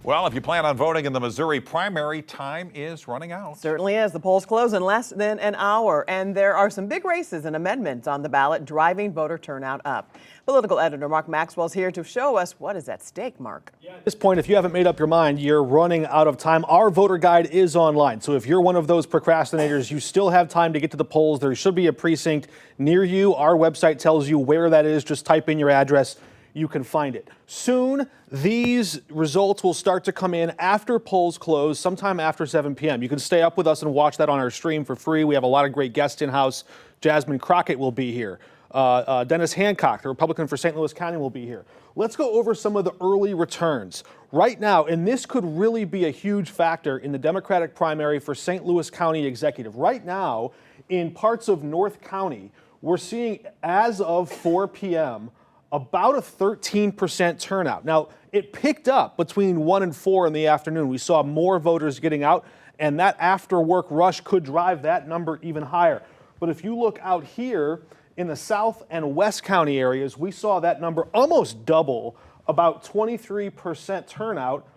Well, if you plan on voting in the Missouri primary, time is running out. Certainly is. The polls close in less than an hour, and there are some big races and amendments on the ballot driving voter turnout up. Political editor Mark Maxwell's here to show us what is at stake, Mark. At this point, if you haven't made up your mind, you're running out of time. Our voter guide is online, so if you're one of those procrastinators, you still have time to get to the polls. There should be a precinct near you. Our website tells you where that is. Just type in your address. You can find it. Soon, these results will start to come in after polls close, sometime after 7 p.m. You can stay up with us and watch that on our stream for free. We have a lot of great guests in-house. Jasmine Crockett will be here. Dennis Hancock, the Republican for St. Louis County, will be here. Let's go over some of the early returns. Right now, and this could really be a huge factor in the Democratic primary for St. Louis County Executive. Right now, in parts of North County, we're seeing, as of 4 p.m., about a 13% turnout. Now, it picked up between 1 and 4 in the afternoon. We saw more voters getting out, and that after-work rush could drive that number even higher. But if you look out here in the South and West County areas, we saw that number almost double, about 23% turnout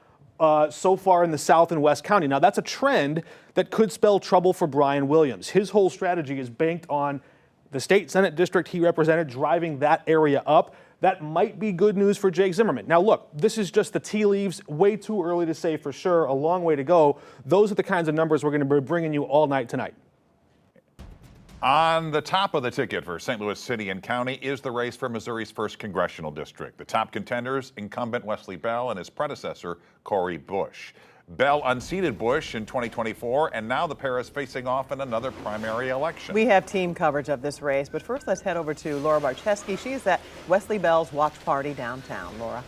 so far in the South and West County. Now, that's a trend that could spell trouble for Brian Williams. His whole strategy is banked on the state Senate district he represented driving that area up. That might be good news for Jake Zimmerman. Now, look, this is just the tea leaves. Way too early to say for sure. A long way to go. Those are the kinds of numbers we're going to be bringing you all night tonight. On the top of the ticket for St. Louis City and County is the race for Missouri's 1st Congressional District. The top contenders, incumbent Wesley Bell and his predecessor, Cori Bush. Bell unseated Bush in 2024, and now the pair is facing off in another primary election. We have team coverage of this race, but first let's head over to Laura Barcheski. She is at Wesley Bell's watch party downtown. Laura.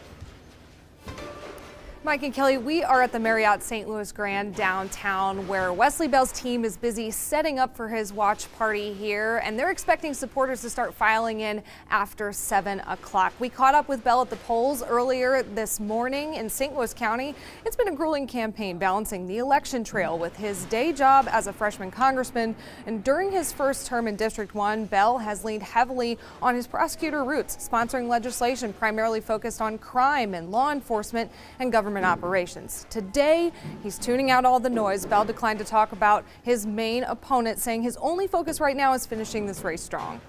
Mike and Kelly, we are at the Marriott St. Louis Grand downtown, where Wesley Bell's team is busy setting up for his watch party here, and they're expecting supporters to start filing in after 7 o'clock. We caught up with Bell at the polls earlier this morning in St. Louis County. It's been a grueling campaign balancing the election trail with his day job as a freshman congressman, and during his first term in District 1, Bell has leaned heavily on his prosecutor roots, sponsoring legislation primarily focused on crime and law enforcement and government operations. Today, he's tuning out all the noise. Bell declined to talk about his main opponent, saying his only focus right now is finishing this race strong.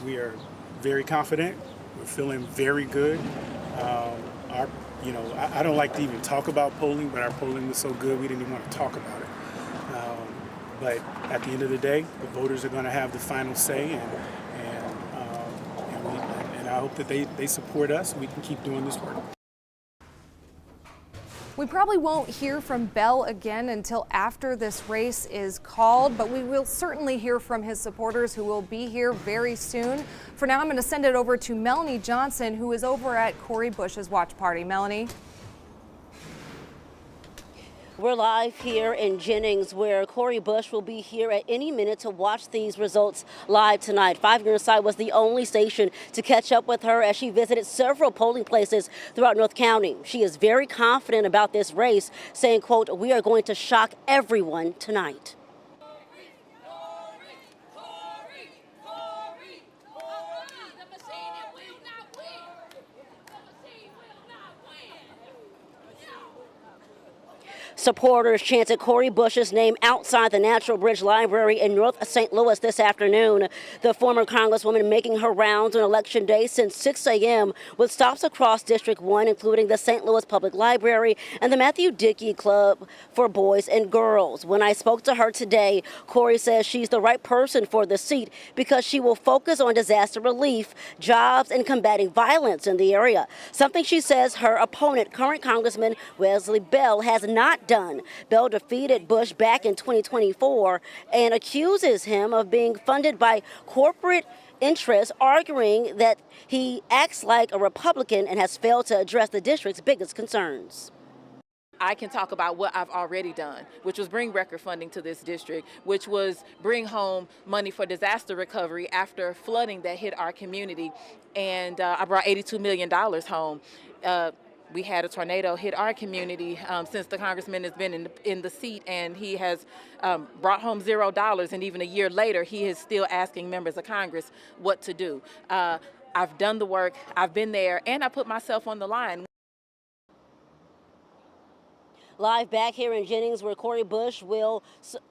We are very confident. We're feeling very good. I don't like to even talk about polling, but our polling was so good we didn't even want to talk about it. But at the end of the day, the voters are going to have the final say, and I hope that they support us and we can keep doing this work. We probably won't hear from Bell again until after this race is called, but we will certainly hear from his supporters who will be here very soon. For now, I'm going to send it over to Melanie Johnson, who is over at Cori Bush's watch party. Melanie. We're live here in Jennings, where Cori Bush will be here at any minute to watch these results live tonight. 5 Year Side was the only station to catch up with her as she visited several polling places throughout North County. She is very confident about this race, saying, quote, "We are going to shock everyone tonight." Supporters chanted Cori Bush's name outside the Natural Bridge Library in North St. Louis this afternoon. The former Congresswoman making her rounds on Election Day since 6 a.m. with stops across District 1, including the St. Louis Public Library and the Matthew Dickey Club for Boys and Girls. When I spoke to her today, Cori says she's the right person for the seat because she will focus on disaster relief, jobs, and combating violence in the area, something she says her opponent, current Congressman Wesley Bell, has not done. Bell defeated Bush back in 2024 and accuses him of being funded by corporate interests, arguing that he acts like a Republican and has failed to address the district's biggest concerns. I can talk about what I've already done, which was bring record funding to this district, which was bring home money for disaster recovery after flooding that hit our community. And I brought $82 million home. We had a tornado hit our community since the congressman has been in the seat, and he has brought home $0. And even a year later, he is still asking members of Congress what to do. I've done the work, I've been there, and I put myself on the line. Live back here in Jennings, where Cori Bush will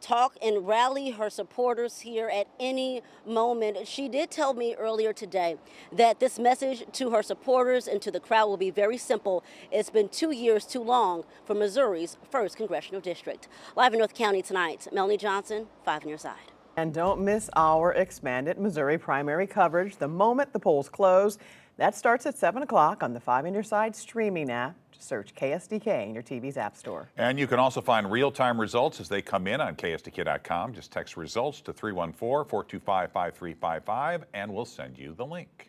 talk and rally her supporters here at any moment. She did tell me earlier today that this message to her supporters and to the crowd will be very simple. It's been 2 years too long for Missouri's 1st Congressional District. Live in North County tonight, Melanie Johnson, 5 on your side. And don't miss our expanded Missouri primary coverage the moment the polls close. That starts at 7 o'clock on the 5 on your side streaming app. Just search KSDK in your TV's app store. And you can also find real-time results as they come in on KSDK.com. Just text results to 314-425-5355 and we'll send you the link.